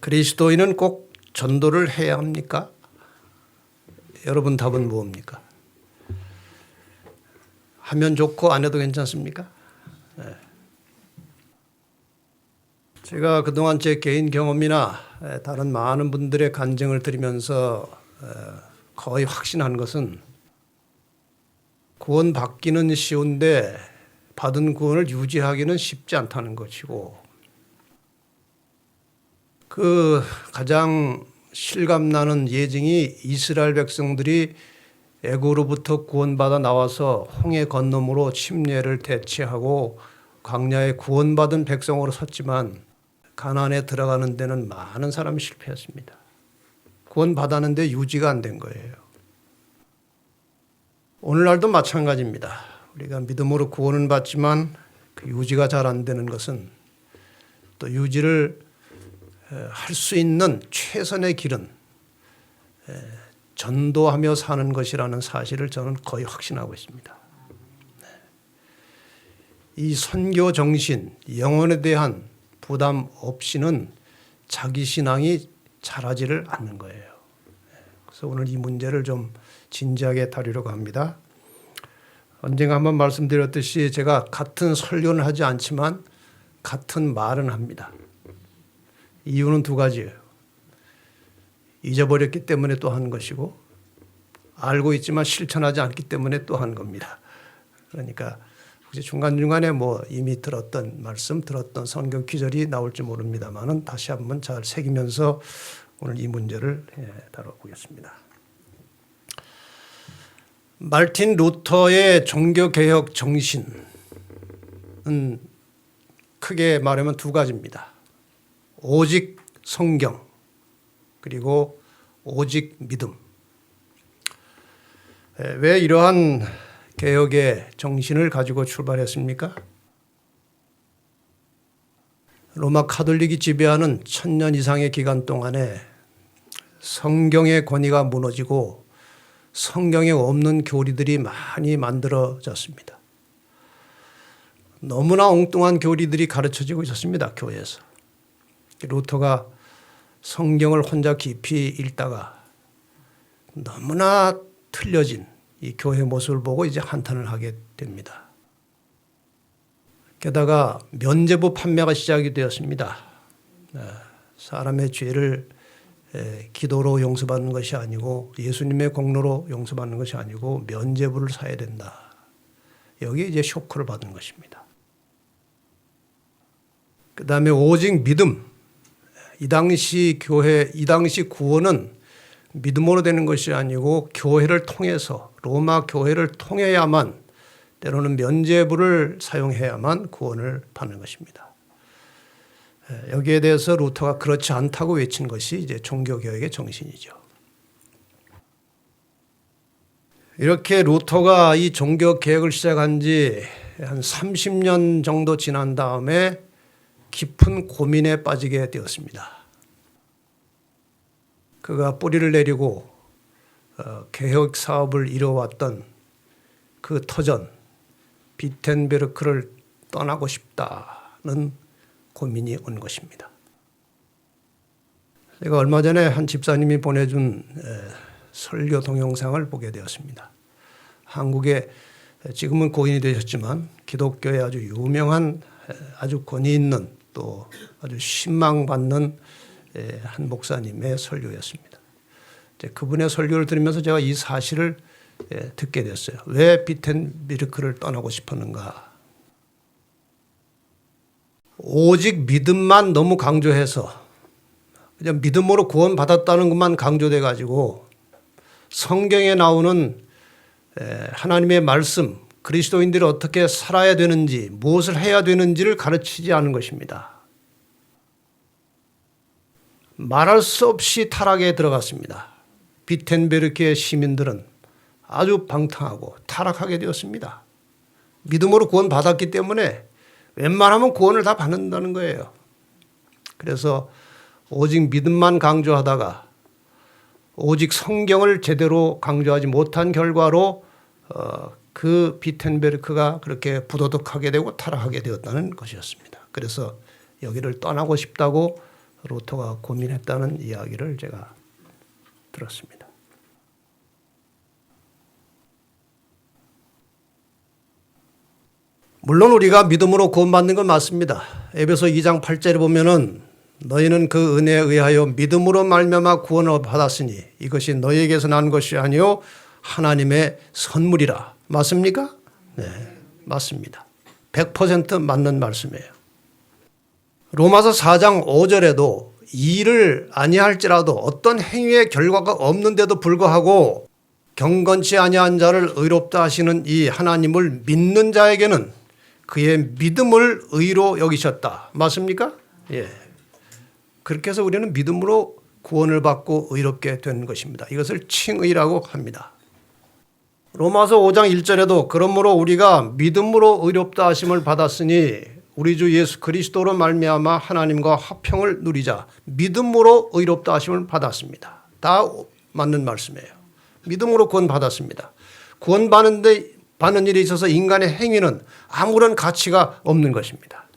그리스도인은 꼭 전도를 해야 합니까? 여러분 답은 뭡니까? 하면 좋고 안 해도 괜찮습니까? 제가 그동안 제 개인 경험이나 다른 많은 분들의 간증을 들으면서 거의 확신한 것은 구원 받기는 쉬운데 받은 구원을 유지하기는 쉽지 않다는 것이고, 그 가장 실감나는 예증이 이스라엘 백성들이 애고로부터 구원받아 나와서 홍해 건너므로 침례를 대치하고 광야에 구원받은 백성으로 섰지만 가나안에 들어가는 데는 많은 사람이 실패했습니다. 구원받았는데 유지가 안 된 거예요. 오늘날도 마찬가지입니다. 우리가 믿음으로 구원은 받지만 그 유지가 잘 안 되는 것은, 또 유지를 할 수 있는 최선의 길은 전도하며 사는 것이라는 사실을 저는 거의 확신하고 있습니다. 이 선교 정신, 영혼에 대한 부담 없이는 자기 신앙이 자라지를 않는 거예요. 그래서 오늘 이 문제를 좀 진지하게 다루려고 합니다. 언젠가 한번 말씀드렸듯이 제가 같은 설교는 하지 않지만 같은 말은 합니다. 이유는 두 가지예요. 잊어버렸기 때문에 또 한 것이고, 알고 있지만 실천하지 않기 때문에 또 한 겁니다. 그러니까 혹시 중간중간에 이미 들었던 말씀, 들었던 성경 구절이 나올지 모릅니다만은 다시 한번 잘 새기면서 오늘 이 문제를 다뤄보겠습니다. 말틴 루터의 종교개혁 정신은 크게 말하면 두 가지입니다. 오직 성경, 그리고 오직 믿음. 왜 이러한 개혁의 정신을 가지고 출발했습니까? 로마 카톨릭이 지배하는 1000년 이상의 기간 동안에 성경의 권위가 무너지고 성경에 없는 교리들이 많이 만들어졌습니다. 너무나 엉뚱한 교리들이 가르쳐지고 있었습니다, 교회에서. 루터가 성경을 혼자 깊이 읽다가 너무나 틀려진 이 교회 모습을 보고 이제 한탄을 하게 됩니다. 게다가 면죄부 판매가 시작이 되었습니다. 사람의 죄를 기도로 용서받는 것이 아니고, 예수님의 공로로 용서받는 것이 아니고 면죄부를 사야 된다. 여기에 이제 쇼크를 받은 것입니다. 그 다음에 오직 믿음. 이 당시 교회, 이 당시 구원은 믿음으로 되는 것이 아니고 교회를 통해서, 로마 교회를 통해야만, 때로는 면죄부를 사용해야만 구원을 받는 것입니다. 여기에 대해서 루터가 그렇지 않다고 외친 것이 이제 종교개혁의 정신이죠. 이렇게 루터가 이 종교개혁을 시작한 지 한 30년 정도 지난 다음에 깊은 고민에 빠지게 되었습니다. 그가 뿌리를 내리고 개혁 사업을 이뤄왔던 그 터전 비텐베르크를 떠나고 싶다는 고민이 온 것입니다. 제가 얼마 전에 한 집사님이 보내준 설교 동영상을 보게 되었습니다. 한국에 지금은 고인이 되셨지만 기독교의 아주 유명한, 아주 권위 있는, 또 아주 신망받는 한 목사님의 설교였습니다. 그분의 설교를 들으면서 제가 이 사실을 듣게 됐어요. 왜 비텐베르크를 떠나고 싶었는가? 오직 믿음만 너무 강조해서 그냥 믿음으로 구원받았다는 것만 강조돼 가지고 성경에 나오는 하나님의 말씀, 그리스도인들이 어떻게 살아야 되는지, 무엇을 해야 되는지를 가르치지 않은 것입니다. 말할 수 없이 타락에 들어갔습니다. 비텐베르크의 시민들은 아주 방탕하고 타락하게 되었습니다. 믿음으로 구원받았기 때문에 웬만하면 구원을 다 받는다는 거예요. 그래서 오직 믿음만 강조하다가 오직 성경을 제대로 강조하지 못한 결과로 그 비텐베르크가 그렇게 부도덕하게 되고 타락하게 되었다는 것이었습니다. 그래서 여기를 떠나고 싶다고 로토가 고민했다는 이야기를 제가 들었습니다. 물론 우리가 믿음으로 구원받는 건 맞습니다. 에베소 2장 8절에 보면은 너희는 그 은혜에 의하여 믿음으로 말미암아 구원을 받았으니 이것이 너희에게서 난 것이 아니요 하나님의 선물이라. 맞습니까? 네, 맞습니다. 100% 맞는 말씀이에요. 로마서 4장 5절에도 일을 아니할지라도 어떤 행위의 결과가 없는데도 불구하고 경건치 아니한 자를 의롭다 하시는 이 하나님을 믿는 자에게는 그의 믿음을 의로 여기셨다. 맞습니까? 예. 그렇게 해서 우리는 믿음으로 구원을 받고 의롭게 된 것입니다. 이것을 칭의라고 합니다. 로마서 5장 1절에도 그러므로 우리가 믿음으로 의롭다 하심을 받았으니 우리 주 예수 그리스도로 말미암아 하나님과 화평을 누리자. 믿음으로 의롭다 하심을 받았습니다. 다 맞는 말씀이에요. 믿음으로 구원 받았습니다. 구원 받는 일에 있어서 인간의 행위는 아무런 가치가 없는 것입니다.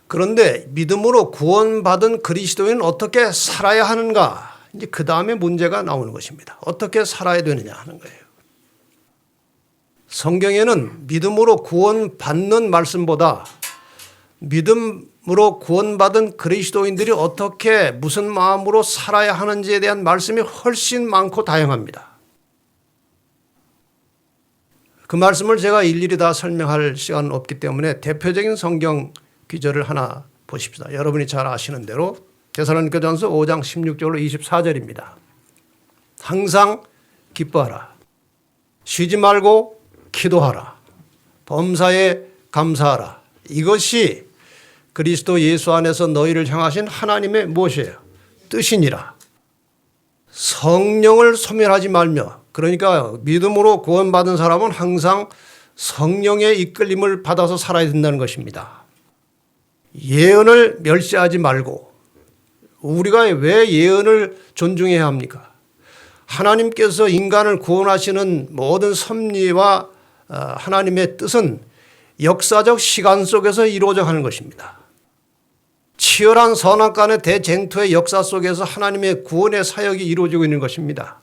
그런데 믿음으로 구원받은 그리스도인은 어떻게 살아야 하는가? 이제 그 다음에 문제가 나오는 것입니다. 어떻게 살아야 되느냐 하는 거예요. 성경에는 믿음으로 구원받는 말씀보다 믿음으로 구원받은 그리스도인들이 어떻게 무슨 마음으로 살아야 하는지에 대한 말씀이 훨씬 많고 다양합니다. 그 말씀을 제가 일일이 다 설명할 시간은 없기 때문에 대표적인 성경 구절을 하나 보십시다. 여러분이 잘 아시는 대로 데살로니가전서 5장 16절로 24절입니다. 항상 기뻐하라. 쉬지 말고 기도하라. 범사에 감사하라. 이것이 그리스도 예수 안에서 너희를 향하신 하나님의 무엇이에요? 뜻이니라. 성령을 소멸하지 말며, 그러니까 믿음으로 구원받은 사람은 항상 성령의 이끌림을 받아서 살아야 된다는 것입니다. 예언을 멸시하지 말고, 우리가 왜 예언을 존중해야 합니까? 하나님께서 인간을 구원하시는 모든 섭리와 하나님의 뜻은 역사적 시간 속에서 이루어져 가는 것입니다. 치열한 선악간의 대쟁투의 역사 속에서 하나님의 구원의 사역이 이루어지고 있는 것입니다.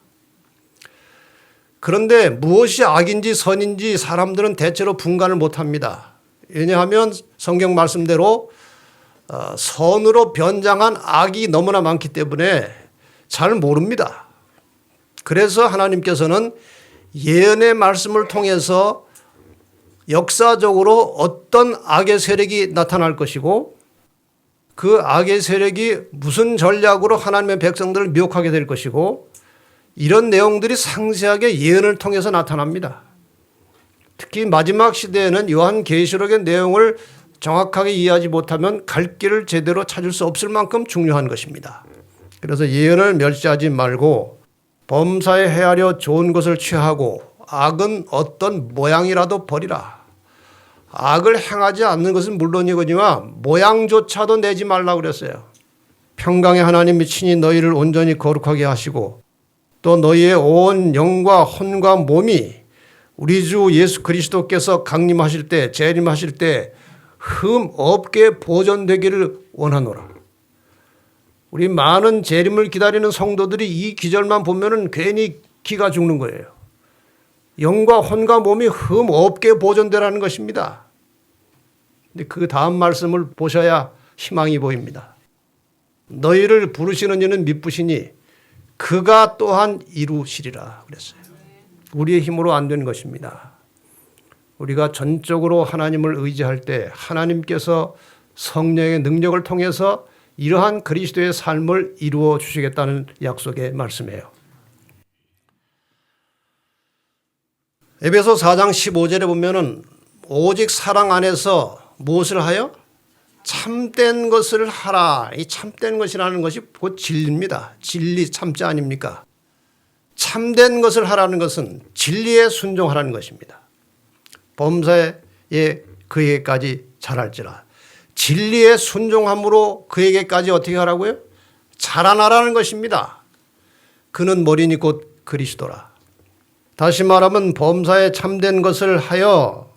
그런데 무엇이 악인지 선인지 사람들은 대체로 분간을 못합니다. 왜냐하면 성경 말씀대로 선으로 변장한 악이 너무나 많기 때문에 잘 모릅니다. 그래서 하나님께서는 예언의 말씀을 통해서 역사적으로 어떤 악의 세력이 나타날 것이고 그 악의 세력이 무슨 전략으로 하나님의 백성들을 미혹하게 될 것이고 이런 내용들이 상세하게 예언을 통해서 나타납니다. 특히 마지막 시대에는 요한계시록의 내용을 정확하게 이해하지 못하면 갈 길을 제대로 찾을 수 없을 만큼 중요한 것입니다. 그래서 예언을 멸시하지 말고 범사에 헤아려 좋은 것을 취하고 악은 어떤 모양이라도 버리라. 악을 행하지 않는 것은 물론이거니와 모양조차도 내지 말라고 그랬어요. 평강의 하나님이 친히 너희를 온전히 거룩하게 하시고 또 너희의 온 영과 혼과 몸이 우리 주 예수 그리스도께서 강림하실 때 재림하실 때 흠 없게 보존되기를 원하노라. 우리 많은 재림을 기다리는 성도들이 이 기절만 보면은 괜히 기가 죽는 거예요. 영과 혼과 몸이 흠 없게 보존되라는 것입니다. 근데 그 다음 말씀을 보셔야 희망이 보입니다. 너희를 부르시는 이는 미쁘시니 그가 또한 이루시리라 그랬어요. 우리의 힘으로 안 되는 것입니다. 우리가 전적으로 하나님을 의지할 때 하나님께서 성령의 능력을 통해서 이러한 그리스도의 삶을 이루어 주시겠다는 약속의 말씀이에요. 에베소 4장 15절에 보면은 오직 사랑 안에서 무엇을 하여? 참된 것을 하라. 이 참된 것이라는 것이 곧 진리입니다. 진리 참자 아닙니까? 참된 것을 하라는 것은 진리에 순종하라는 것입니다. 범사에 그에게까지 잘할지라. 진리에 순종함으로 그에게까지 어떻게 하라고요? 자라나라는 것입니다. 그는 머리니 곧 그리스도라. 다시 말하면 범사에 참된 것을 하여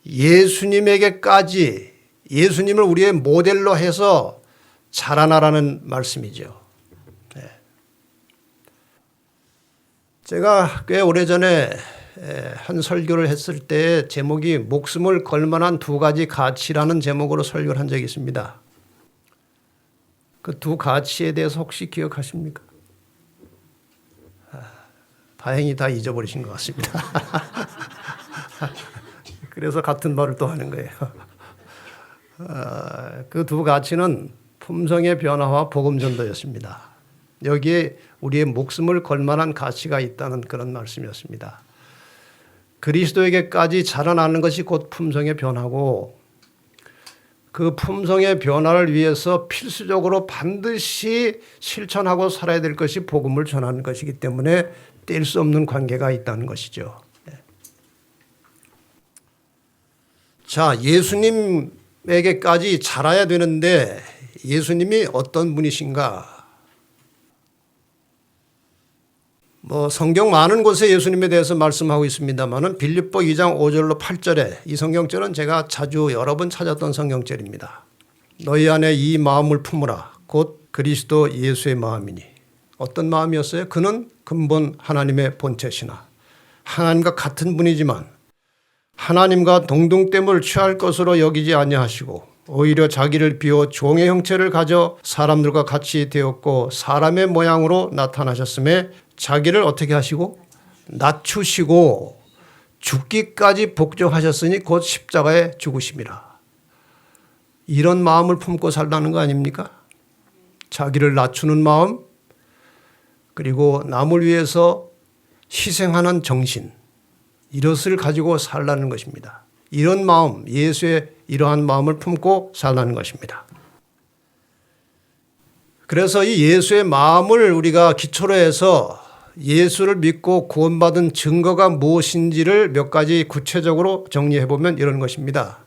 예수님에게까지 예수님을 우리의 모델로 해서 자라나라는 말씀이죠. 네. 제가 꽤 오래전에 한 설교를 했을 때 제목이 목숨을 걸 만한 두 가지 가치라는 제목으로 설교를 한 적이 있습니다. 그 두 가치에 대해서 혹시 기억하십니까? 다행히 다 잊어버리신 것 같습니다. 그래서 같은 말을 또 하는 거예요. 그 두 가치는 품성의 변화와 복음 전도였습니다. 여기에 우리의 목숨을 걸 만한 가치가 있다는 그런 말씀이었습니다. 그리스도에게까지 자라나는 것이 곧 품성의 변화고, 그 품성의 변화를 위해서 필수적으로 반드시 실천하고 살아야 될 것이 복음을 전하는 것이기 때문에 뗄 수 없는 관계가 있다는 것이죠. 자, 예수님에게까지 자라야 되는데 예수님이 어떤 분이신가? 성경 많은 곳에 예수님에 대해서 말씀하고 있습니다만은 빌립보 2장 5절로 8절에 이 성경절은 제가 자주 여러 번 찾았던 성경절입니다. 너희 안에 이 마음을 품으라. 곧 그리스도 예수의 마음이니. 어떤 마음이었어요? 그는 근본 하나님의 본체시나 하나님과 같은 분이지만 하나님과 동등됨을 취할 것으로 여기지 아니하시고 오히려 자기를 비워 종의 형체를 가져 사람들과 같이 되었고 사람의 모양으로 나타나셨음에 자기를 어떻게 하시고 낮추시고 죽기까지 복종하셨으니 곧 십자가에 죽으심이라. 이런 마음을 품고 살라는 거 아닙니까? 자기를 낮추는 마음, 그리고 남을 위해서 희생하는 정신, 이것을 가지고 살라는 것입니다. 이런 마음, 예수의 이러한 마음을 품고 살라는 것입니다. 그래서 이 예수의 마음을 우리가 기초로 해서 예수를 믿고 구원받은 증거가 무엇인지를 몇 가지 구체적으로 정리해 보면 이런 것입니다.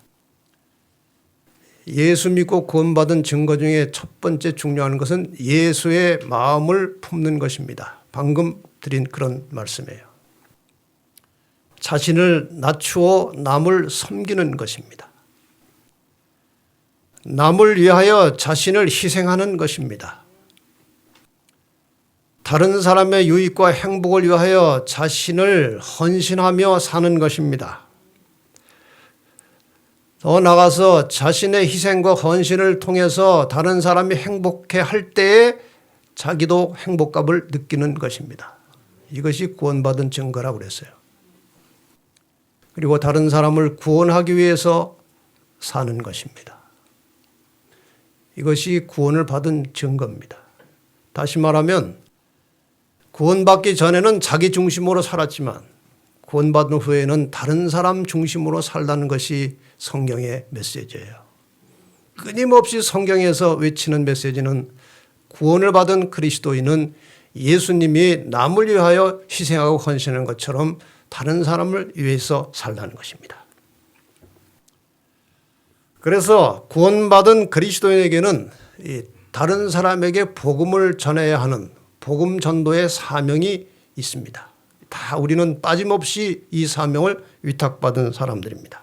예수 믿고 구원받은 증거 중에 첫 번째 중요한 것은 예수의 마음을 품는 것입니다. 방금 드린 그런 말씀이에요. 자신을 낮추어 남을 섬기는 것입니다. 남을 위하여 자신을 희생하는 것입니다. 다른 사람의 유익과 행복을 위하여 자신을 헌신하며 사는 것입니다. 더 나아가서 자신의 희생과 헌신을 통해서 다른 사람이 행복해 할 때에 자기도 행복감을 느끼는 것입니다. 이것이 구원받은 증거라고 그랬어요. 그리고 다른 사람을 구원하기 위해서 사는 것입니다. 이것이 구원을 받은 증거입니다. 다시 말하면 구원받기 전에는 자기 중심으로 살았지만 구원받은 후에는 다른 사람 중심으로 살라는 것이 성경의 메시지예요. 끊임없이 성경에서 외치는 메시지는 구원을 받은 그리스도인은 예수님이 남을 위하여 희생하고 헌신하는 것처럼 다른 사람을 위해서 살라는 것입니다. 그래서 구원받은 그리스도인에게는 다른 사람에게 복음을 전해야 하는 복음 전도의 사명이 있습니다. 다 우리는 빠짐없이 이 사명을 위탁받은 사람들입니다.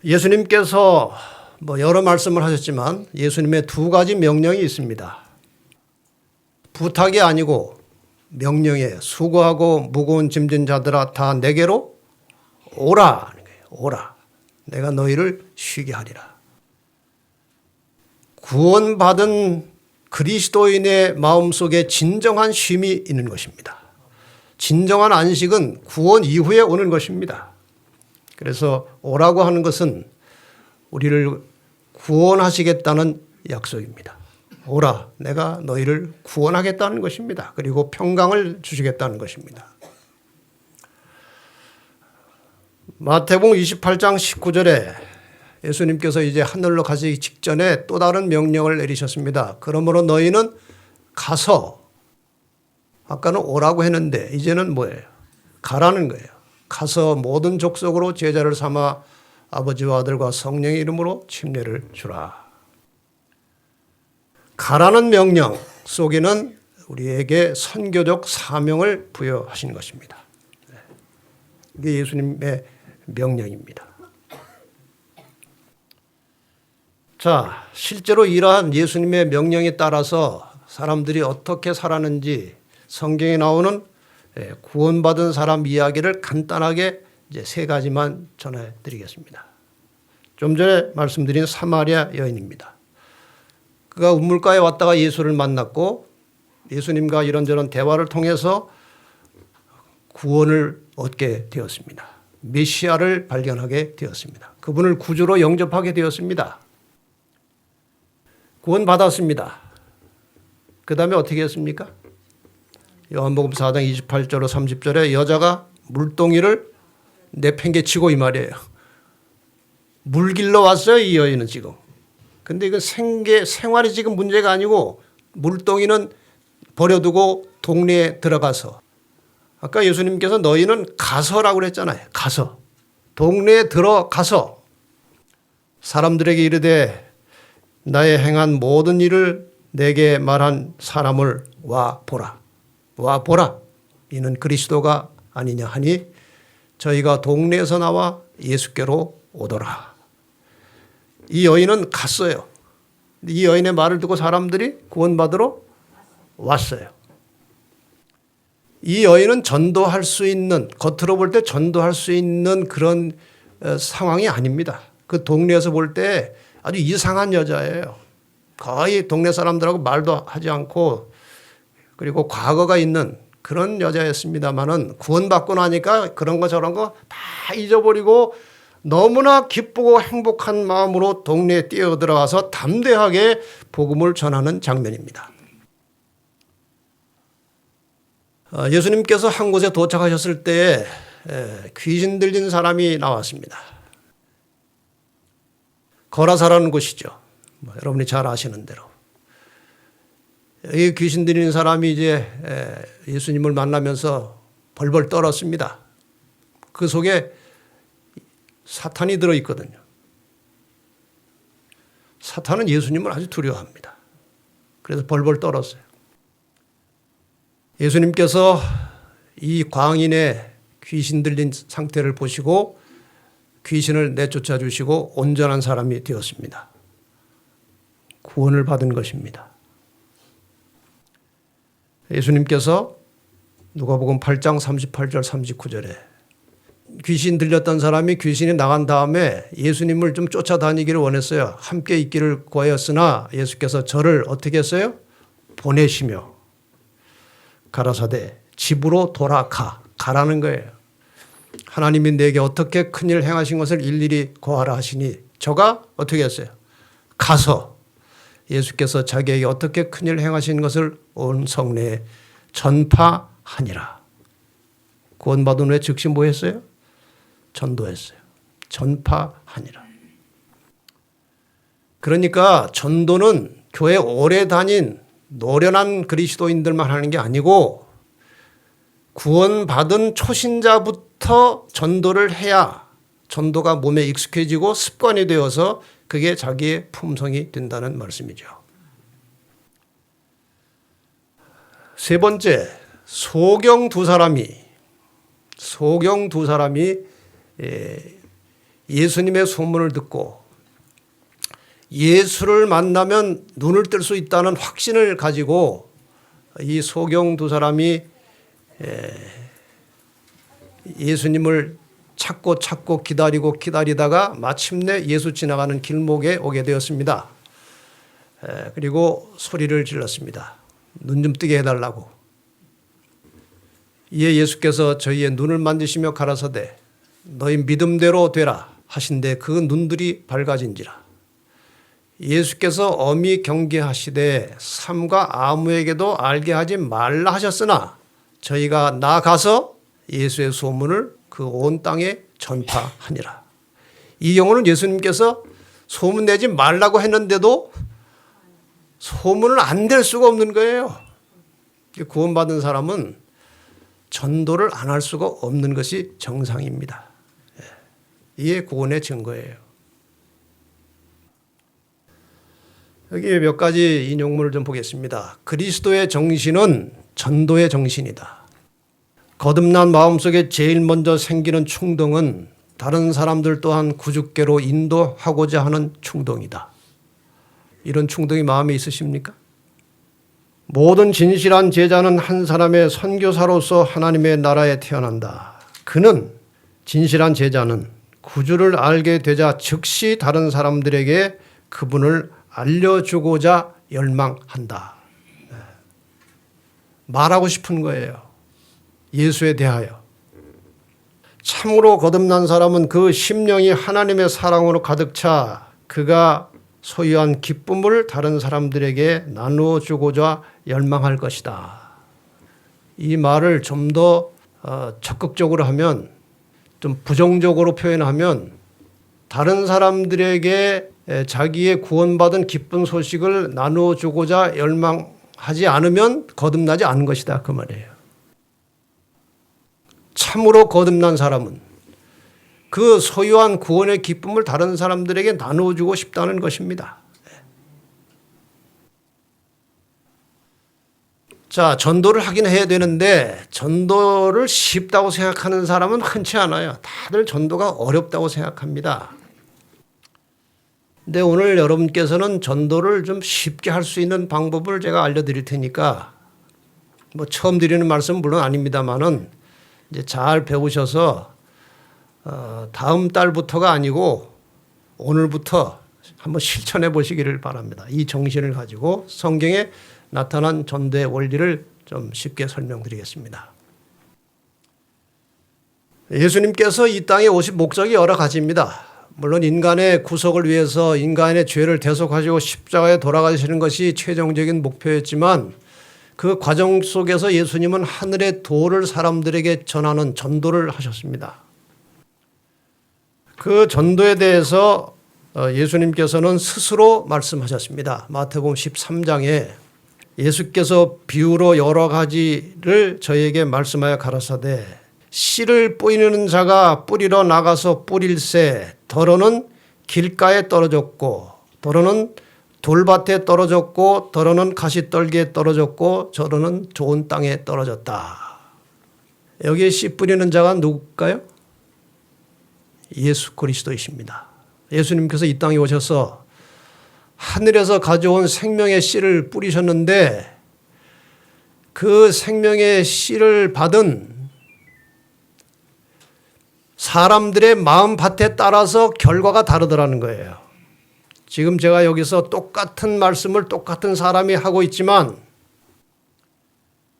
예수님께서 여러 말씀을 하셨지만 예수님의 두 가지 명령이 있습니다. 부탁이 아니고 명령에 수고하고 무거운 짐진 자들아 다 내게로 오라 하는 거예요. 오라. 내가 너희를 쉬게 하리라. 구원받은 그리스도인의 마음속에 진정한 쉼이 있는 것입니다. 진정한 안식은 구원 이후에 오는 것입니다. 그래서 오라고 하는 것은 우리를 구원하시겠다는 약속입니다. 오라, 내가 너희를 구원하겠다는 것입니다. 그리고 평강을 주시겠다는 것입니다. 마태복음 28장 19절에 예수님께서 이제 하늘로 가시기 직전에 또 다른 명령을 내리셨습니다. 그러므로 너희는 가서, 아까는 오라고 했는데 이제는 뭐예요? 가라는 거예요. 가서 모든 족속으로 제자를 삼아 아버지와 아들과 성령의 이름으로 침례를 주라. 가라는 명령 속에는 우리에게 선교적 사명을 부여하신 것입니다. 이게 예수님의 명령입니다. 자, 실제로 이러한 예수님의 명령에 따라서 사람들이 어떻게 살았는지 성경에 나오는 구원받은 사람 이야기를 간단하게 이제 세 가지만 전해드리겠습니다. 좀 전에 말씀드린 사마리아 여인입니다. 그가 우물가에 왔다가 예수를 만났고 예수님과 이런저런 대화를 통해서 구원을 얻게 되었습니다. 메시아를 발견하게 되었습니다. 그분을 구주로 영접하게 되었습니다. 구원받았습니다. 그 다음에 어떻게 했습니까? 요한복음 4장 28절로 30절에 여자가 물동이를 내팽개치고 이 말이에요. 물길러 왔어요, 이 여인은 지금. 근데 이거 생활이 지금 문제가 아니고 물동이는 버려두고 동네에 들어가서 아까 예수님께서 너희는 가서라고 그랬잖아요. 가서. 동네에 들어가서 사람들에게 이르되 나의 행한 모든 일을 내게 말한 사람을 와 보라. 와 보라. 이는 그리스도가 아니냐 하니 저희가 동네에서 나와 예수께로 오더라. 이 여인은 갔어요. 이 여인의 말을 듣고 사람들이 구원받으러 왔어요. 이 여인은 전도할 수 있는, 겉으로 볼 때 전도할 수 있는 그런 상황이 아닙니다. 그 동네에서 볼 때 아주 이상한 여자예요. 거의 동네 사람들하고 말도 하지 않고 그리고 과거가 있는 그런 여자였습니다만은 구원받고 나니까 그런 거 저런 거 다 잊어버리고 너무나 기쁘고 행복한 마음으로 동네에 뛰어들어가서 담대하게 복음을 전하는 장면입니다. 예수님께서 한 곳에 도착하셨을 때 귀신 들린 사람이 나왔습니다. 거라사라는 곳이죠. 여러분이 잘 아시는 대로. 이 귀신 들린 사람이 이제 예수님을 만나면서 벌벌 떨었습니다. 그 속에 사탄이 들어있거든요. 사탄은 예수님을 아주 두려워합니다. 그래서 벌벌 떨었어요. 예수님께서 이 광인의 귀신 들린 상태를 보시고 귀신을 내쫓아 주시고 온전한 사람이 되었습니다. 구원을 받은 것입니다. 예수님께서 누가복음 8장 38절 39절에 귀신 들렸던 사람이 귀신이 나간 다음에 예수님을 좀 쫓아다니기를 원했어요. 함께 있기를 구하였으나 예수께서 저를 어떻게 했어요? 보내시며 가라사대 집으로 가라는 거예요. 하나님이 내게 어떻게 큰일 행하신 것을 일일이 고하라 하시니 저가 어떻게 했어요? 가서 예수께서 자기에게 어떻게 큰일 행하신 것을 온 성내에 전파하니라. 구원받은 후에 즉시 뭐 했어요? 전도했어요. 전파하니라. 그러니까 전도는 교회 오래 다닌 노련한 그리스도인들만 하는 게 아니고 구원받은 초신자부터 전도를 해야 전도가 몸에 익숙해지고 습관이 되어서 그게 자기의 품성이 된다는 말씀이죠. 세 번째, 소경 두 사람이 예수님의 소문을 듣고 예수를 만나면 눈을 뜰 수 있다는 확신을 가지고 이 소경 두 사람이 예수님을 찾고 기다리다가 마침내 예수 지나가는 길목에 오게 되었습니다. 그리고 소리를 질렀습니다. 눈 좀 뜨게 해달라고. 이에 예수께서 저희의 눈을 만지시며 가라사대 너희 믿음대로 되라 하신데 그 눈들이 밝아진지라. 예수께서 엄히 경계하시되 삼가 아무에게도 알게 하지 말라 하셨으나 저희가 나가서 예수의 소문을 그 온 땅에 전파하니라. 이 경우는 예수님께서 소문 내지 말라고 했는데도 소문을 안 낼 수가 없는 거예요. 구원받은 사람은 전도를 안 할 수가 없는 것이 정상입니다. 이게 구원의 증거예요. 여기 몇 가지 인용문을 좀 보겠습니다. 그리스도의 정신은 전도의 정신이다. 거듭난 마음속에 제일 먼저 생기는 충동은 다른 사람들 또한 구주께로 인도하고자 하는 충동이다. 이런 충동이 마음에 있으십니까? 모든 진실한 제자는 한 사람의 선교사로서 하나님의 나라에 태어난다. 그는 진실한 제자는 구주를 알게 되자 즉시 다른 사람들에게 그분을 알려주고자 열망한다. 말하고 싶은 거예요. 예수에 대하여. 참으로 거듭난 사람은 그 심령이 하나님의 사랑으로 가득 차 그가 소유한 기쁨을 다른 사람들에게 나누어 주고자 열망할 것이다. 이 말을 좀 더 적극적으로 하면, 좀 부정적으로 표현하면, 다른 사람들에게 자기의 구원받은 기쁜 소식을 나누어 주고자 열망하지 않으면 거듭나지 않은 것이다, 그 말이에요. 참으로 거듭난 사람은 그 소유한 구원의 기쁨을 다른 사람들에게 나누어 주고 싶다는 것입니다. 자, 전도를 하긴 해야 되는데 전도를 쉽다고 생각하는 사람은 흔치 않아요. 다들 전도가 어렵다고 생각합니다. 근데 오늘 여러분께서는 전도를 좀 쉽게 할 수 있는 방법을 제가 알려드릴 테니까, 뭐 처음 드리는 말씀은 물론 아닙니다만은 이제 잘 배우셔서 다음 달부터가 아니고 오늘부터 한번 실천해 보시기를 바랍니다. 이 정신을 가지고 성경에 나타난 전도의 원리를 좀 쉽게 설명드리겠습니다. 예수님께서 이 땅에 오신 목적이 여러 가지입니다. 물론 인간의 구속을 위해서 인간의 죄를 대속하시고 십자가에 돌아가시는 것이 최종적인 목표였지만, 그 과정 속에서 예수님은 하늘의 도를 사람들에게 전하는 전도를 하셨습니다. 그 전도에 대해서 예수님께서는 스스로 말씀하셨습니다. 마태복음 13장에 예수께서 비유로 여러 가지를 저에게 말씀하여 가라사대, 씨를 뿌리는 자가 뿌리러 나가서 뿌릴새 더러는 길가에 떨어졌고 더러는 돌밭에 떨어졌고 더러는 가시떨기에 떨어졌고 더러는 좋은 땅에 떨어졌다. 여기에 씨 뿌리는 자가 누굴까요? 예수 그리스도이십니다. 예수님께서 이 땅에 오셔서 하늘에서 가져온 생명의 씨를 뿌리셨는데, 그 생명의 씨를 받은 사람들의 마음밭에 따라서 결과가 다르더라는 거예요. 지금 제가 여기서 똑같은 말씀을 똑같은 사람이 하고 있지만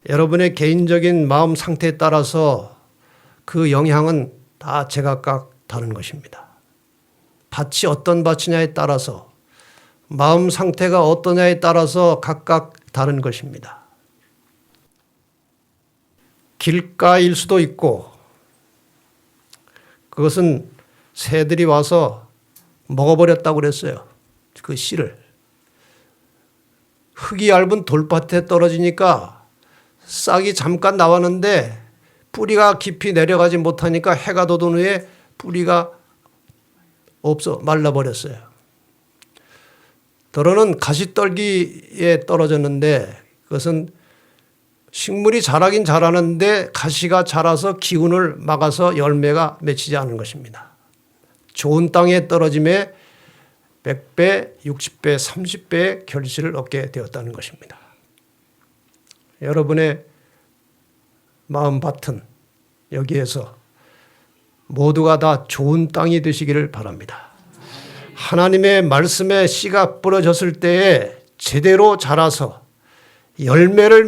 여러분의 개인적인 마음 상태에 따라서 그 영향은 다 제각각 다른 것입니다. 밭이 어떤 밭이냐에 따라서, 마음 상태가 어떠냐에 따라서 각각 다른 것입니다. 길가일 수도 있고, 그것은 새들이 와서 먹어버렸다고 그랬어요. 그 씨를. 흙이 얇은 돌밭에 떨어지니까 싹이 잠깐 나왔는데 뿌리가 깊이 내려가지 못하니까 해가 돋은 후에 뿌리가 없어 말라버렸어요. 더러는 가시떨기에 떨어졌는데, 그것은 식물이 자라긴 자라는데 가시가 자라서 기운을 막아서 열매가 맺히지 않은 것입니다. 좋은 땅에 떨어짐에 100배, 60배, 30배의 결실을 얻게 되었다는 것입니다. 여러분의 마음밭은 여기에서 모두가 다 좋은 땅이 되시기를 바랍니다. 하나님의 말씀에 씨가 뿌려졌을 때에 제대로 자라서 열매를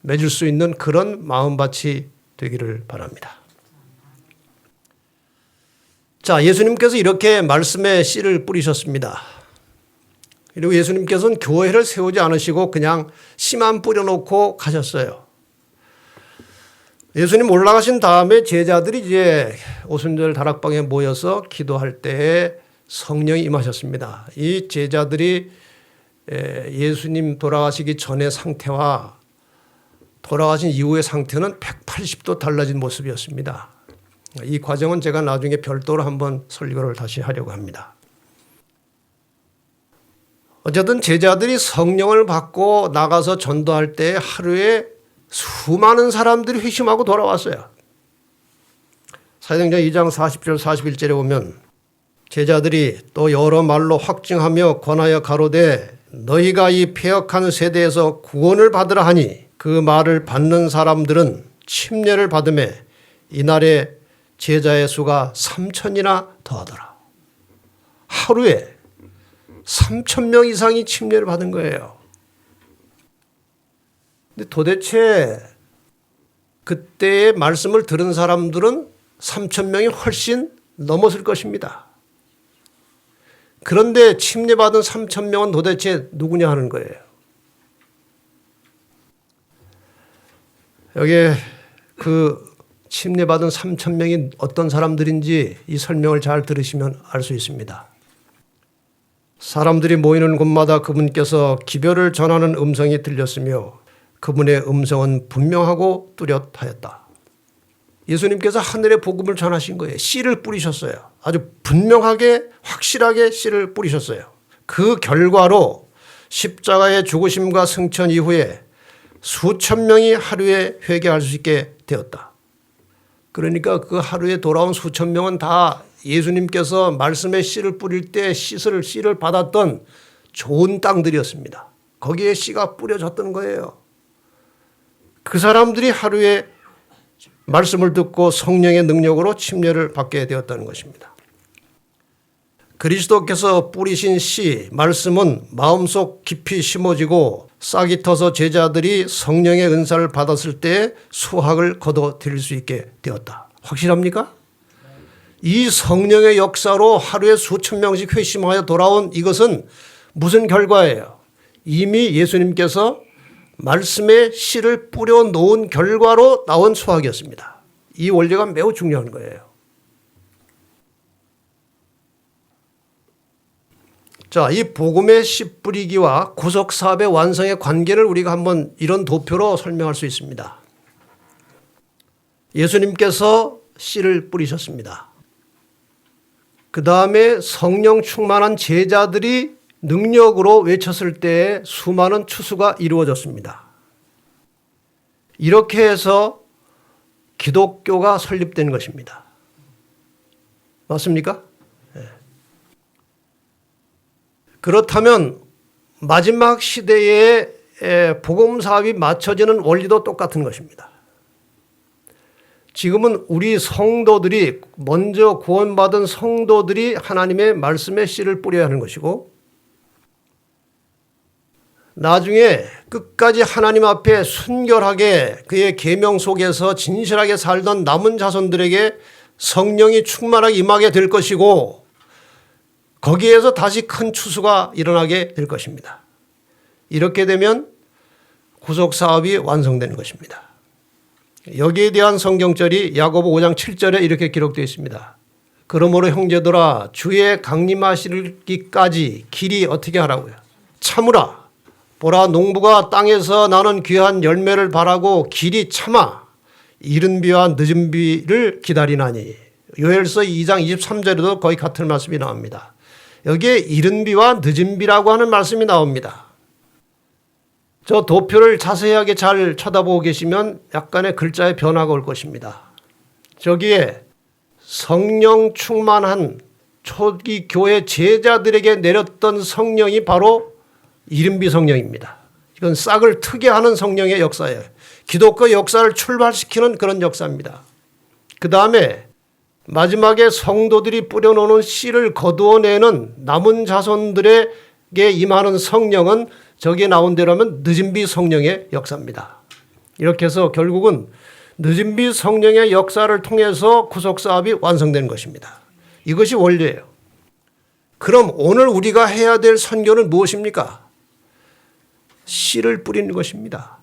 맺을 수 있는 그런 마음밭이 되기를 바랍니다. 자, 예수님께서 이렇게 말씀에 씨를 뿌리셨습니다. 그리고 예수님께서는 교회를 세우지 않으시고 그냥 씨만 뿌려놓고 가셨어요. 예수님 올라가신 다음에 제자들이 이제 오순절 다락방에 모여서 기도할 때에 성령이 임하셨습니다. 이 제자들이 예수님 돌아가시기 전의 상태와 돌아가신 이후의 상태는 180도 달라진 모습이었습니다. 이 과정은 제가 나중에 별도로 한번 설교를 다시 하려고 합니다. 어쨌든 제자들이 성령을 받고 나가서 전도할 때 하루에 수많은 사람들이 회심하고 돌아왔어요. 사도행전 2장 40절 41절에 보면 제자들이 또 여러 말로 확증하며 권하여 가로되 너희가 이 패역한 세대에서 구원을 받으라 하니 그 말을 받는 사람들은 침례를 받음에 이날에 제자의 수가 3,000이나 더하더라. 하루에 3,000명 이상이 침례를 받은 거예요. 근데 도대체 그때의 말씀을 들은 사람들은 3,000명이 훨씬 넘었을 것입니다. 그런데 침례받은 3,000명은 도대체 누구냐 하는 거예요. 여기에 그 침례받은 3,000명이 어떤 사람들인지 이 설명을 잘 들으시면 알 수 있습니다. 사람들이 모이는 곳마다 그분께서 기별을 전하는 음성이 들렸으며 그분의 음성은 분명하고 뚜렷하였다. 예수님께서 하늘의 복음을 전하신 거예요. 씨를 뿌리셨어요. 아주 분명하게 확실하게 씨를 뿌리셨어요. 그 결과로 십자가의 죽으심과 승천 이후에 수천 명이 하루에 회개할 수 있게 되었다. 그러니까 그 하루에 돌아온 수천 명은 다 예수님께서 말씀의 씨를 뿌릴 때 씨를 받았던 좋은 땅들이었습니다. 거기에 씨가 뿌려졌던 거예요. 그 사람들이 하루에 말씀을 듣고 성령의 능력으로 침례를 받게 되었다는 것입니다. 그리스도께서 뿌리신 씨, 말씀은 마음속 깊이 심어지고 싹이 터서 제자들이 성령의 은사를 받았을 때 수확을 거둬들일 수 있게 되었다. 확실합니까? 이 성령의 역사로 하루에 수천 명씩 회심하여 돌아온 이것은 무슨 결과예요? 이미 예수님께서 말씀의 씨를 뿌려 놓은 결과로 나온 수확이었습니다. 이 원리가 매우 중요한 거예요. 자, 이 복음의 씨 뿌리기와 구속 사업의 완성의 관계를 우리가 한번 이런 도표로 설명할 수 있습니다. 예수님께서 씨를 뿌리셨습니다. 그 다음에 성령 충만한 제자들이 능력으로 외쳤을 때 수많은 추수가 이루어졌습니다. 이렇게 해서 기독교가 설립된 것입니다. 맞습니까? 네. 그렇다면 마지막 시대에 복음 사업이 맞춰지는 원리도 똑같은 것입니다. 지금은 우리 성도들이 먼저 구원받은 성도들이 하나님의 말씀의 씨를 뿌려야 하는 것이고 나중에 끝까지 하나님 앞에 순결하게 그의 계명 속에서 진실하게 살던 남은 자손들에게 성령이 충만하게 임하게 될 것이고 거기에서 다시 큰 추수가 일어나게 될 것입니다. 이렇게 되면 구속 사업이 완성되는 것입니다. 여기에 대한 성경절이 야고보 5장 7절에 이렇게 기록되어 있습니다. 그러므로 형제들아 주의 강림하시기까지 길이 어떻게 하라고요? 참으라. 보라 농부가 땅에서 나는 귀한 열매를 바라고 길이 참아 이른 비와 늦은 비를 기다리나니. 요엘서 2장 23절에도 거의 같은 말씀이 나옵니다. 여기에 이른 비와 늦은 비라고 하는 말씀이 나옵니다. 저 도표를 자세하게 잘 쳐다보고 계시면 약간의 글자의 변화가 올 것입니다. 저기에 성령 충만한 초기 교회 제자들에게 내렸던 성령이 바로 이른비 성령입니다. 이건 싹을 트게 하는 성령의 역사예요. 기독교 역사를 출발시키는 그런 역사입니다. 그 다음에 마지막에 성도들이 뿌려놓는 씨를 거두어내는 남은 자손들에게 임하는 성령은 저기에 나온 대로 하면 늦은비 성령의 역사입니다. 이렇게 해서 결국은 늦은비 성령의 역사를 통해서 구속사업이 완성된 것입니다. 이것이 원리예요. 그럼 오늘 우리가 해야 될 선교는 무엇입니까? 씨를 뿌리는 것입니다.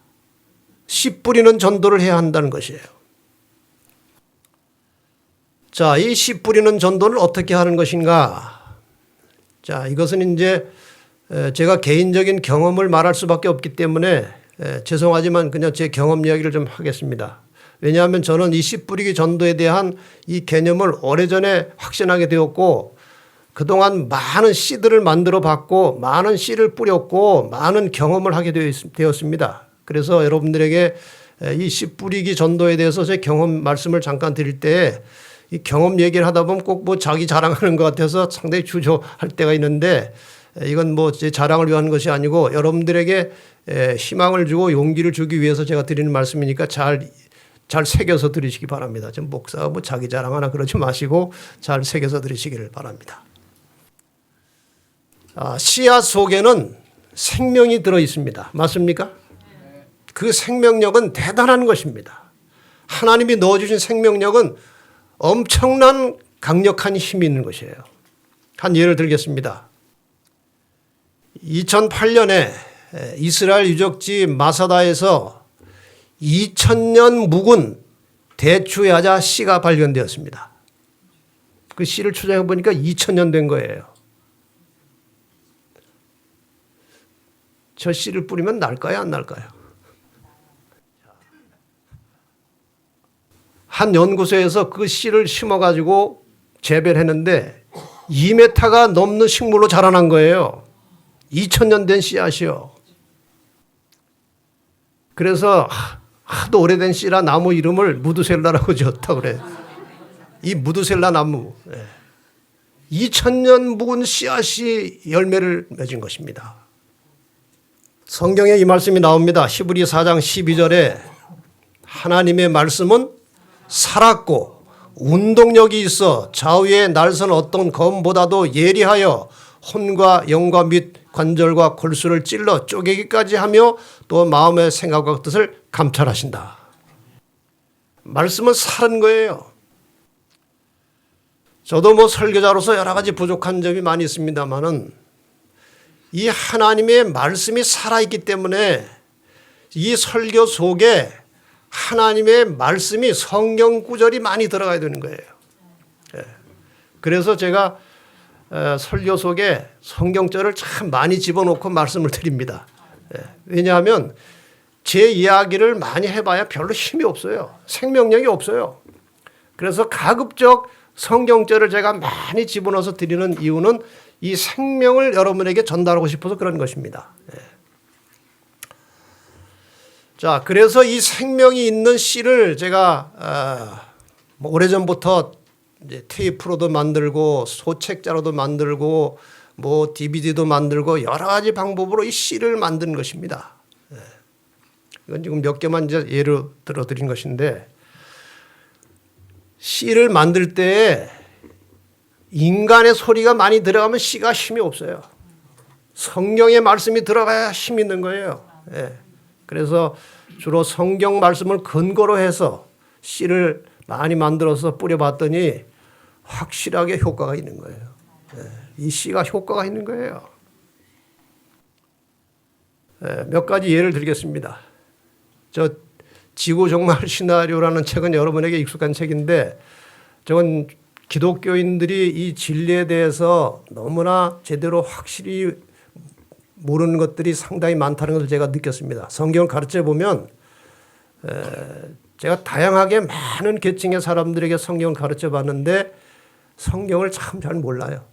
씨 뿌리는 전도를 해야 한다는 것이에요. 자, 이 씨 뿌리는 전도를 어떻게 하는 것인가? 자, 이것은 이제 제가 개인적인 경험을 말할 수밖에 없기 때문에 죄송하지만 그냥 제 경험 이야기를 좀 하겠습니다. 왜냐하면 저는 이 씨 뿌리기 전도에 대한 이 개념을 오래전에 확신하게 되었고 그동안 많은 씨들을 만들어 봤고 많은 씨를 뿌렸고 많은 경험을 하게 되었습니다. 그래서 여러분들에게 이 씨 뿌리기 전도에 대해서 제 경험 말씀을 잠깐 드릴 때 이 경험 얘기를 하다 보면 꼭 뭐 자기 자랑하는 것 같아서 상당히 주저할 때가 있는데 이건 뭐 제 자랑을 위한 것이 아니고 여러분들에게 희망을 주고 용기를 주기 위해서 제가 드리는 말씀이니까 잘 새겨서 들으시기 바랍니다. 좀 목사가 뭐 자기 자랑하나 그러지 마시고 잘 새겨서 들으시기를 바랍니다. 씨앗 속에는 생명이 들어 있습니다. 맞습니까? 그 생명력은 대단한 것입니다. 하나님이 넣어주신 생명력은 엄청난 강력한 힘이 있는 것이에요. 한 예를 들겠습니다. 2008년에 이스라엘 유적지 마사다에서 2000년 묵은 대추야자 씨가 발견되었습니다. 그 씨를 추정해 보니까 2000년 된 거예요. 저 씨를 뿌리면 날까요, 안 날까요? 한 연구소에서 그 씨를 심어가지고 재배를 했는데 2m가 넘는 식물로 자라난 거예요. 2000년 된 씨앗이요. 그래서 하도 오래된 씨라 나무 이름을 무드셀라라고 지었다고 그래. 이 무드셀라 나무. 2000년 묵은 씨앗이 열매를 맺은 것입니다. 성경에 이 말씀이 나옵니다. 히브리 4장 12절에 하나님의 말씀은 살았고 운동력이 있어 좌우에 날선 어떤 검보다도 예리하여 혼과 영과 및 관절과 골수를 찔러 쪼개기까지 하며 또 마음의 생각과 뜻을 감찰하신다. 말씀은 살은 거예요. 저도 뭐 설교자로서 여러 가지 부족한 점이 많이 있습니다만은 이 하나님의 말씀이 살아있기 때문에 이 설교 속에 하나님의 말씀이 성경 구절이 많이 들어가야 되는 거예요. 그래서 제가 설교 속에 성경절을 참 많이 집어넣고 말씀을 드립니다. 왜냐하면 제 이야기를 많이 해봐야 별로 힘이 없어요. 생명력이 없어요. 그래서 가급적 성경절을 제가 많이 집어넣어서 드리는 이유는 이 생명을 여러분에게 전달하고 싶어서 그런 것입니다. 자, 그래서 이 생명이 있는 씨를 제가 오래전부터 이제 테이프로도 만들고 소책자로도 만들고 뭐 DVD도 만들고 여러 가지 방법으로 이 씨를 만든 것입니다. 이건 지금 몇 개만 이제 예를 들어 드린 것인데 씨를 만들 때 인간의 소리가 많이 들어가면 씨가 힘이 없어요. 성경의 말씀이 들어가야 힘이 있는 거예요. 그래서 주로 성경 말씀을 근거로 해서 씨를 많이 만들어서 뿌려봤더니 확실하게 효과가 있는 거예요. 이 씨가 효과가 있는 거예요. 몇 가지 예를 들겠습니다. 저 지구 종말 시나리오라는 책은 여러분에게 익숙한 책인데 저건 기독교인들이 이 진리에 대해서 너무나 제대로 확실히 모르는 것들이 상당히 많다는 것을 제가 느꼈습니다. 성경을 가르쳐 보면 제가 다양하게 많은 계층의 사람들에게 성경을 가르쳐 봤는데 성경을 참 잘 몰라요.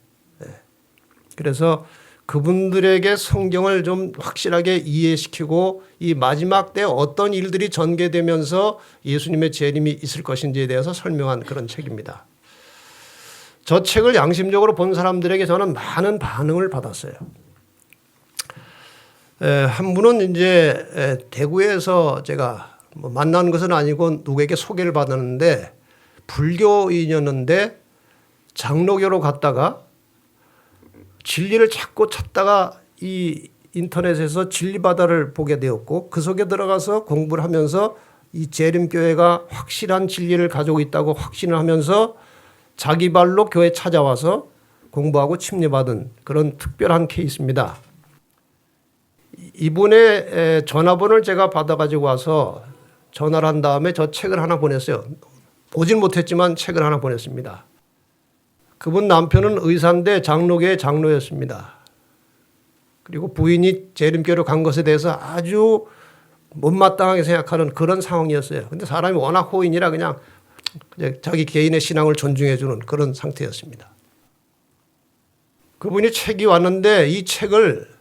그래서 그분들에게 성경을 좀 확실하게 이해시키고 이 마지막 때 어떤 일들이 전개되면서 예수님의 재림이 있을 것인지에 대해서 설명한 그런 책입니다. 저 책을 양심적으로 본 사람들에게 저는 많은 반응을 받았어요. 한 분은 이제 대구에서 제가 뭐 만난 것은 아니고 누구에게 소개를 받았는데 불교인이었는데 장로교로 갔다가 진리를 자꾸 찾다가 이 인터넷에서 진리바다를 보게 되었고 그 속에 들어가서 공부를 하면서 이 재림교회가 확실한 진리를 가지고 있다고 확신을 하면서 자기 발로 교회 찾아와서 공부하고 침례받은 그런 특별한 케이스입니다. 이분의 전화번호를 제가 받아가지고 와서 전화를 한 다음에 저 책을 하나 보냈어요. 보진 못했지만 책을 하나 보냈습니다. 그분 남편은 의사인데 장로교의 장로였습니다. 그리고 부인이 재림교로 간 것에 대해서 아주 못마땅하게 생각하는 그런 상황이었어요. 근데 사람이 워낙 호인이라 그냥 자기 개인의 신앙을 존중해 주는 그런 상태였습니다. 그분이 책이 왔는데 이 책을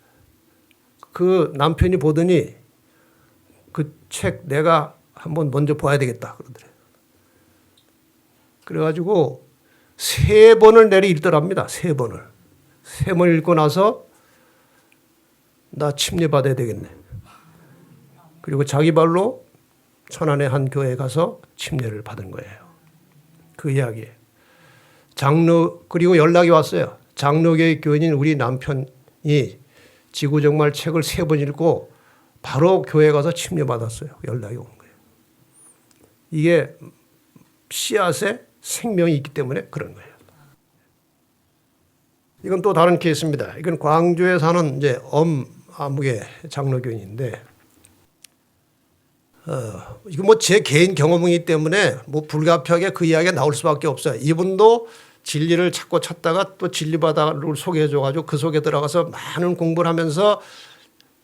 그 남편이 보더니 그 책 내가 한번 먼저 봐야 되겠다 그러더래요. 그래가지고 3번을 내리 읽더랍니다. 3번을. 3번 읽고 나서 나 침례받아야 되겠네. 그리고 자기 발로 천안의 한 교회에 가서 침례를 받은 거예요. 그 이야기예요. 그리고 연락이 왔어요. 장로교의 교인인 우리 남편이 지구정말 책을 3번 읽고 바로 교회 가서 침례받았어요. 연락이 온 거예요. 이게 씨앗에 생명이 있기 때문에 그런 거예요. 이건 또 다른 케이스입니다. 이건 광주에 사는 이제 암흑의 장로교인인데, 이거 뭐 제 개인 경험이기 때문에 뭐 불가피하게 그 이야기가 나올 수밖에 없어요. 이분도 진리를 찾다가 또 진리바다를 소개해줘가지고 그 속에 들어가서 많은 공부를 하면서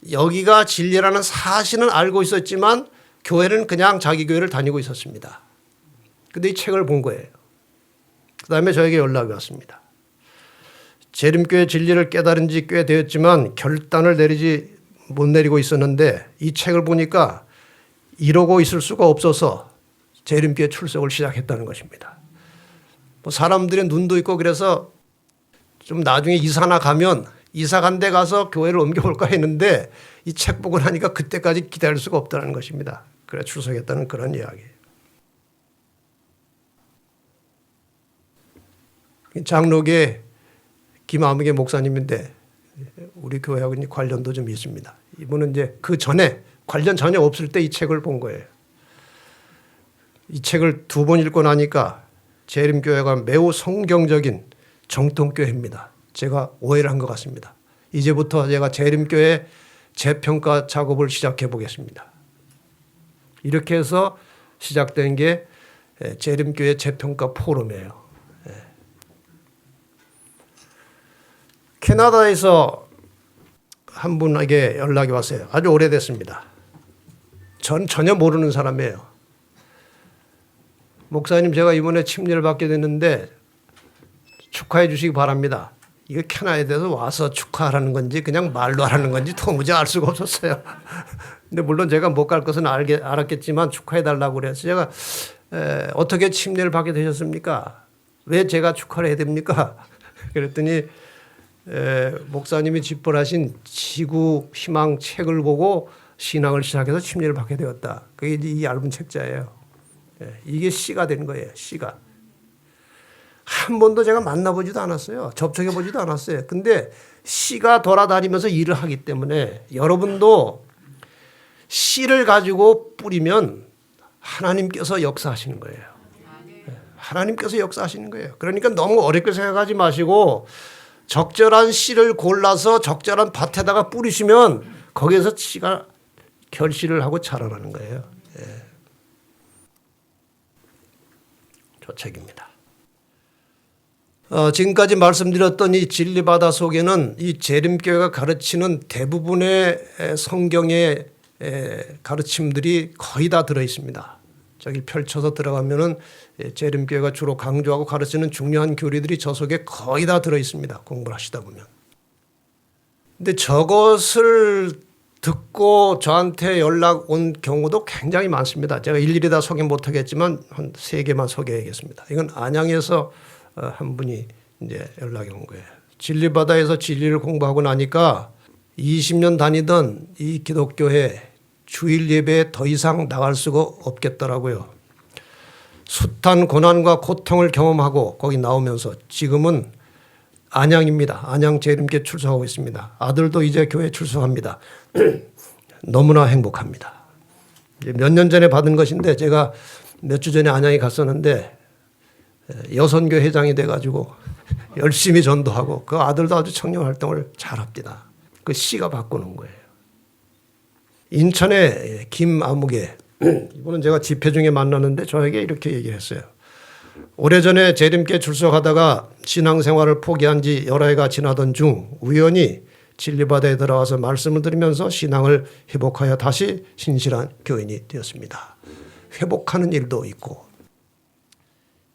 여기가 진리라는 사실은 알고 있었지만 교회는 그냥 자기 교회를 다니고 있었습니다. 근데 이 책을 본 거예요. 그 다음에 저에게 연락이 왔습니다. 재림교회 진리를 깨달은 지 꽤 되었지만 결단을 못 내리고 있었는데 이 책을 보니까 이러고 있을 수가 없어서 재림교회 출석을 시작했다는 것입니다. 뭐 사람들의 눈도 있고 그래서 좀 나중에 이사나 가면 이사 간 데 가서 교회를 옮겨볼까 했는데 이 책 보고 나니까 그때까지 기다릴 수가 없다는 것입니다. 그래 출석했다는 그런 이야기예요. 장로계 김아무개 목사님인데 우리 교회하고 관련도 좀 있습니다. 이분은 이제 그 전에 관련 전혀 없을 때 이 책을 본 거예요. 이 책을 2번 읽고 나니까 재림교회가 매우 성경적인 정통교회입니다. 제가 오해를 한 것 같습니다. 이제부터 제가 재림교회 재평가 작업을 시작해 보겠습니다. 이렇게 해서 시작된 게 재림교회 재평가 포럼이에요. 캐나다에서 한 분에게 연락이 왔어요. 아주 오래됐습니다. 전 전혀 모르는 사람이에요. 목사님, 제가 이번에 침례를 받게 됐는데 축하해 주시기 바랍니다. 이거 캐나다에서 와서 축하하라는 건지 그냥 말로 하라는 건지 도무지 알 수가 없었어요. 근데 물론 제가 못 갈 것은 알았겠지만 축하해 달라고 그래서 제가 어떻게 침례를 받게 되셨습니까? 왜 제가 축하를 해야 됩니까? 그랬더니 목사님이 집필하신 지구 희망 책을 보고 신앙을 시작해서 침례를 받게 되었다. 그게 이 얇은 책자예요. 이게 씨가 된 거예요. 씨가. 한 번도 제가 만나보지도 않았어요. 접촉해보지도 않았어요. 근데 씨가 돌아다니면서 일을 하기 때문에 여러분도 씨를 가지고 뿌리면 하나님께서 역사하시는 거예요. 하나님께서 역사하시는 거예요. 그러니까 너무 어렵게 생각하지 마시고 적절한 씨를 골라서 적절한 밭에다가 뿌리시면 거기에서 씨가 결실을 하고 자라나는 거예요. 저 책입니다. 지금까지 말씀드렸던 이 진리바다 속에는 이 재림교회가 가르치는 대부분의 성경의 가르침들이 거의 다 들어 있습니다. 저기 펼쳐서 들어가면은 재림교회가 주로 강조하고 가르치는 중요한 교리들이 저 속에 거의 다 들어 있습니다. 공부를 하시다 보면. 근데 저것을 듣고 저한테 연락 온 경우도 굉장히 많습니다. 제가 일일이 다 소개 못 하겠지만 한 3개만 소개하겠습니다. 이건 안양에서 한 분이 이제 연락이 온 거예요. 진리바다에서 진리를 공부하고 나니까 20년 다니던 이 기독교회 주일 예배에 더 이상 나갈 수가 없겠더라고요. 숱한 고난과 고통을 경험하고 거기 나오면서 지금은 안양입니다. 안양 재림교회 출석하고 있습니다. 아들도 이제 교회 출석합니다. 너무나 행복합니다. 몇 년 전에 받은 것인데 제가 몇 주 전에 안양에 갔었는데 여선교 회장이 돼가지고 열심히 전도하고 그 아들도 아주 청년 활동을 잘합니다. 그 씨가 바꾸는 거예요. 인천의 김아무개 이분은 제가 집회 중에 만났는데 저에게 이렇게 얘기를 했어요. 오래전에 재림교회 출석하다가 신앙생활을 포기한 지 여러 해가 지나던 중 우연히 진리바다에 들어와서 말씀을 들으면서 신앙을 회복하여 다시 신실한 교인이 되었습니다. 회복하는 일도 있고.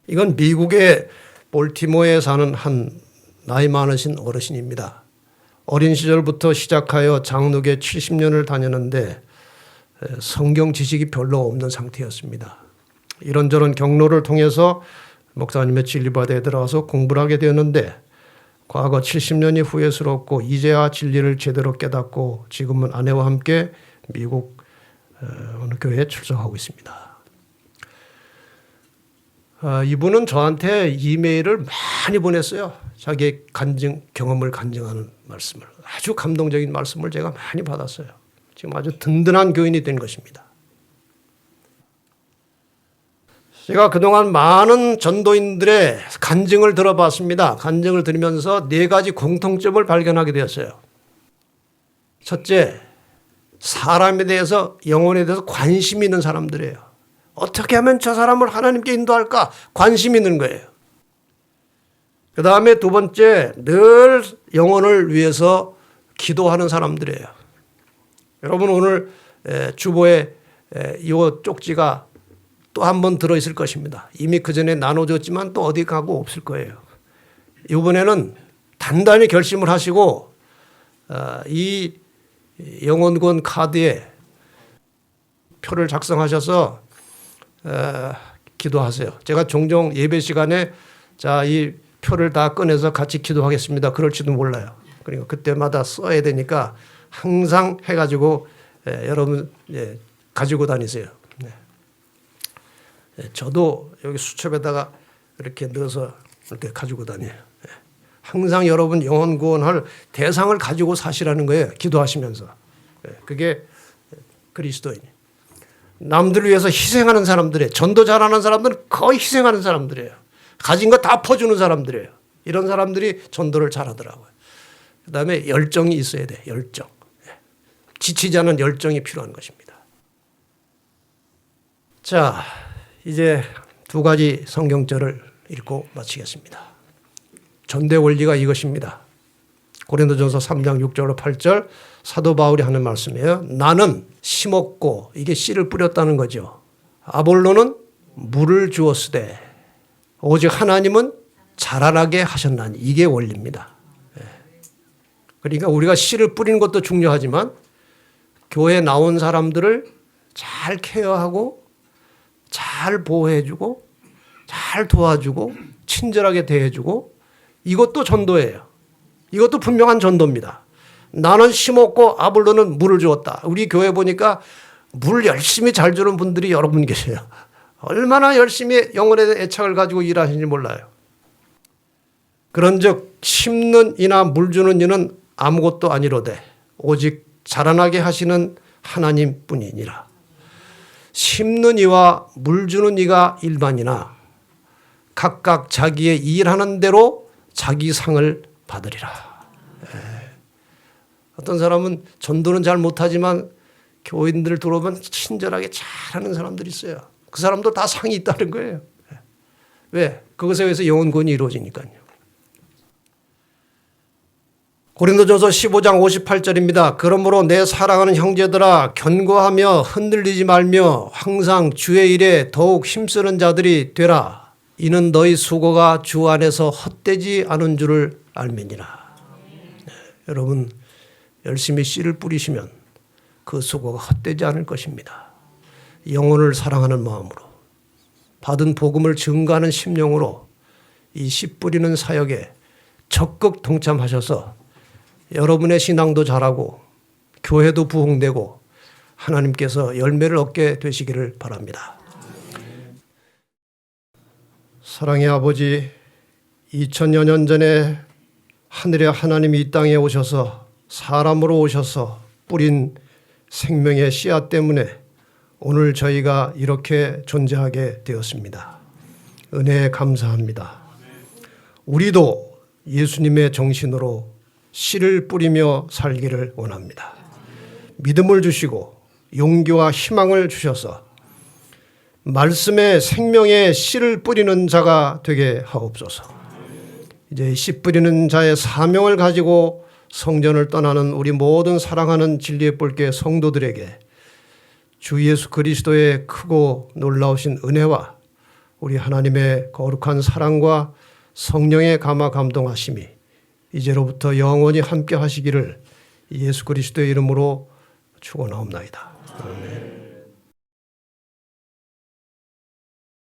이건 미국의 볼티모어에 사는 한 나이 많으신 어르신입니다. 어린 시절부터 시작하여 장로교 70년을 다녔는데 성경 지식이 별로 없는 상태였습니다. 이런저런 경로를 통해서 목사님의 진리바다에 들어가서 공부를 하게 되었는데 과거 70년이 후회스럽고 이제야 진리를 제대로 깨닫고 지금은 아내와 함께 미국 어느 교회에 출석하고 있습니다. 이분은 저한테 이메일을 많이 보냈어요. 자기의 경험을 간증하는 말씀을. 아주 감동적인 말씀을 제가 많이 받았어요. 지금 아주 든든한 교인이 된 것입니다. 제가 그동안 많은 전도인들의 간증을 들어봤습니다. 간증을 들으면서 4가지 공통점을 발견하게 되었어요. 첫째, 사람에 대해서, 영혼에 대해서 관심이 있는 사람들이에요. 어떻게 하면 저 사람을 하나님께 인도할까? 관심이 있는 거예요. 그 다음에 2번째, 늘 영혼을 위해서 기도하는 사람들이에요. 여러분 오늘 주보에 이 쪽지가 또 한 번 들어있을 것입니다. 이미 그 전에 나눠줬지만 또 어디 가고 없을 거예요. 이번에는 단단히 결심을 하시고 이 영혼구원 카드에 표를 작성하셔서 기도하세요. 제가 종종 예배 시간에 이 표를 다 꺼내서 같이 기도하겠습니다. 그럴지도 몰라요. 그러니까 그때마다 써야 되니까 항상 해가지고 여러분 가지고 다니세요. 저도 여기 수첩에다가 이렇게 넣어서 이렇게 가지고 다녀요. 항상 여러분 영혼 구원할 대상을 가지고 사시라는 거예요. 기도하시면서. 그게 그리스도인. 남들을 위해서 희생하는 사람들이에요. 전도 잘하는 사람들은 거의 희생하는 사람들이에요. 가진 거 다 퍼주는 사람들이에요. 이런 사람들이 전도를 잘하더라고요. 그다음에 열정이 있어야 돼. 열정. 지치지 않은 열정이 필요한 것입니다. 자, 이제 2가지 성경절을 읽고 마치겠습니다. 전도의 원리가 이것입니다. 고린도전서 3장 6절로 8절 사도 바울이 하는 말씀이에요. 나는 심었고 이게 씨를 뿌렸다는 거죠. 아볼로는 물을 주었으되 오직 하나님은 자라나게 하셨나니 이게 원리입니다. 그러니까 우리가 씨를 뿌리는 것도 중요하지만 교회에 나온 사람들을 잘 케어하고 잘 보호해주고 잘 도와주고 친절하게 대해주고 이것도 전도예요. 이것도 분명한 전도입니다. 나는 심었고 아볼로는 물을 주었다. 우리 교회 보니까 물 열심히 잘 주는 분들이 여러 분 계세요. 얼마나 열심히 영혼의 애착을 가지고 일하시는지 몰라요. 그런즉 심는 이나 물 주는 이는 아무것도 아니로되 오직 자라나게 하시는 하나님뿐이니라. 심는 이와 물 주는 이가 일반이나 각각 자기의 일하는 대로 자기 상을 받으리라. 어떤 사람은 전도는 잘 못하지만 교인들 들어오면 친절하게 잘하는 사람들이 있어요. 그 사람도 다 상이 있다는 거예요. 왜? 그것에 의해서 영혼구원이 이루어지니까요. 고린도전서 15장 58절입니다. 그러므로 내 사랑하는 형제들아 견고하며 흔들리지 말며 항상 주의 일에 더욱 힘쓰는 자들이 되라. 이는 너희 수고가 주 안에서 헛되지 않은 줄을 알매니라. 여러분 열심히 씨를 뿌리시면 그 수고가 헛되지 않을 것입니다. 영혼을 사랑하는 마음으로 받은 복음을 증거하는 심령으로 이 씨 뿌리는 사역에 적극 동참하셔서 여러분의 신앙도 자라고 교회도 부흥되고 하나님께서 열매를 얻게 되시기를 바랍니다. 사랑의 아버지, 2000여 년 전에 하늘의 하나님이 이 땅에 오셔서 사람으로 오셔서 뿌린 생명의 씨앗 때문에 오늘 저희가 이렇게 존재하게 되었습니다. 은혜에 감사합니다. 우리도 예수님의 정신으로 씨를 뿌리며 살기를 원합니다. 믿음을 주시고 용기와 희망을 주셔서 말씀의 생명의 씨를 뿌리는 자가 되게 하옵소서. 이제 씨 뿌리는 자의 사명을 가지고 성전을 떠나는 우리 모든 사랑하는 진리의 뿔께 성도들에게 주 예수 그리스도의 크고 놀라우신 은혜와 우리 하나님의 거룩한 사랑과 성령의 감화 감동하심이 이제로부터 영원히 함께 하시기를 예수 그리스도의 이름으로 축원하옵나이다. 아멘.